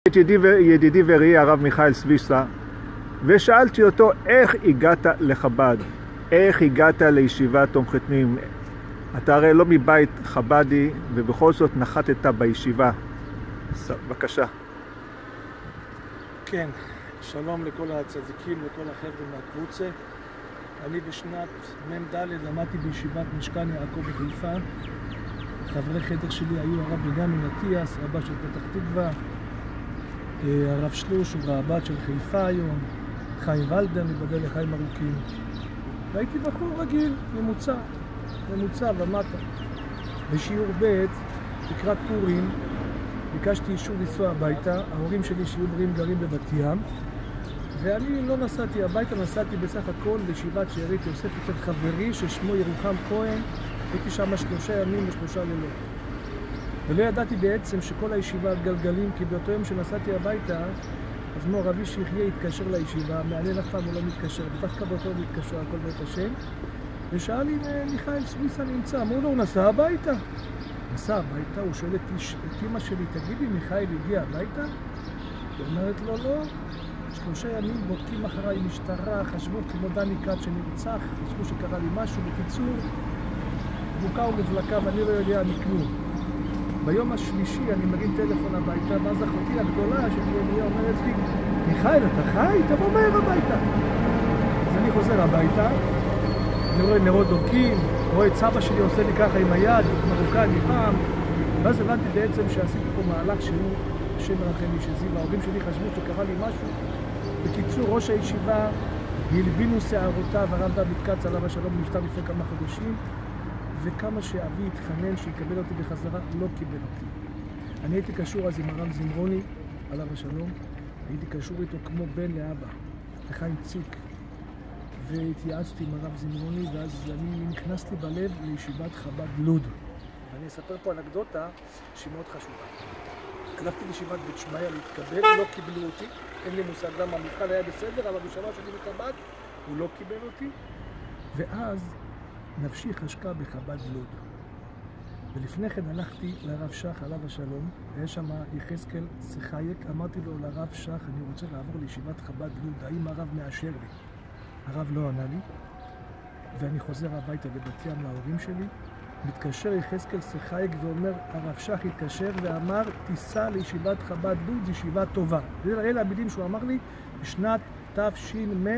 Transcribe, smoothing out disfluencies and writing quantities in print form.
את ידידי ורעי הרב מיכאל סוויסה, ושאלתי אותו איך הגעת לחב"ד, איך הגעת לישיבת תומכי תמים. אתה הרי לא מבית חב"די ובכל זאת נחתת בישיבה. בבקשה. כן, שלום לכל הצדיקים, לכל החבר'ה מהקבוצה. אני בשנת מ"ד למדתי בישיבת משכן יעקב בחיפה. חברי חדר שלי היו הרב בנימין אטיאס, רבה של פתח תקווה, הרב שלוש הוא רב"ט של חיפה היום, חיים ולדר, מבדל לחיים ארוכים. והייתי בחור רגיל, ממוצע ומטה. בשיעור ב' לקראת פורים ביקשתי אישור לנסוע הביתה. ההורים שלי שיהיו בריאים גרים בבת ים, ואני לא נסעתי הביתה, נסעתי בסך הכל לישיבת שארית יוסף אצל חברי ששמו ירוחם כהן. הייתי שם 3 ימים ו3 לילות. ולא ידעתי בעצם שכל הישיבה על גלגלים, כי באותו יום שנסעתי הביתה, אז מו רבי שיחיה התקשר לישיבה, מעניין אף פעם הוא לא מתקשר, דווקא באותו יום התקשר, הכל בית השם, ושאל לי, מיכאל סוויסה נמצא, אמרו לו, הוא נסע הביתה. נסע הביתה, הוא שואל את אמא שלי, תגידי, מיכאל הגיע הביתה? היא אומרת לו, לא. 3 ימים בודקים אחריי משטרה, חשבו כמו דני כץ שנרצח, חשבו שקרה לי משהו, בקיצור, בוקה ומבלקה ואני לא יודע מכלום. ביום השלישי אני מרים טלפון הביתה, ואז אחותי הגדולה שלי אומרת לי, מיכאל, אתה חי? תבוא מהר הביתה. אז אני חוזר הביתה, אני רואה נרות דולקים, רואה את סבא שלי עושה לי ככה עם היד, מרוקאי מפעם, ואז הבנתי בעצם שעשיתי פה מהלך שהוא השם מרחם לי שזיו, ההורים שלי חשבו שקרה לי משהו. בקיצור, ראש הישיבה הלבינו שערותיו, הרב דוד כץ עליו השלום נפטר לפני כמה חודשים, וכמה שאבי התחנן שיקבל אותי בחזרה, לא קיבל אותי. אני הייתי קשור אז עם הרב זמרוני, עליו השלום, הייתי קשור איתו כמו בן לאבא, לחיים ציק, והתייעצתי עם הרב זמרוני, ואז אני נכנסתי בלב לישיבת חב"ד לוד. ואני אספר פה אנקדוטה שהיא מאוד חשובה. הלכתי לישיבת בית שמעיה להתקבל, לא קיבלו אותי, אין לי מושג למה, המבחן היה בסדר, אבל בשנה שלי בחב"ד הוא לא קיבל אותי, ואז נפשי חשקה בחב"ד לוד. ולפני כן הלכתי לרב שח עליו השלום, ויש שם יחזקאל שיחייק, אמרתי לו לרב שח, אני רוצה לעבור לישיבת חב"ד לוד, האם הרב מאשר לי? הרב לא ענה לי, ואני חוזר הביתה בבת ים להורים שלי, מתקשר יחזקאל שיחייק ואומר, הרב שח התקשר ואמר, תיסע לישיבת חב"ד לוד, זו ישיבה טובה. אלה המילים שהוא אמר לי בשנת תשמ"ה.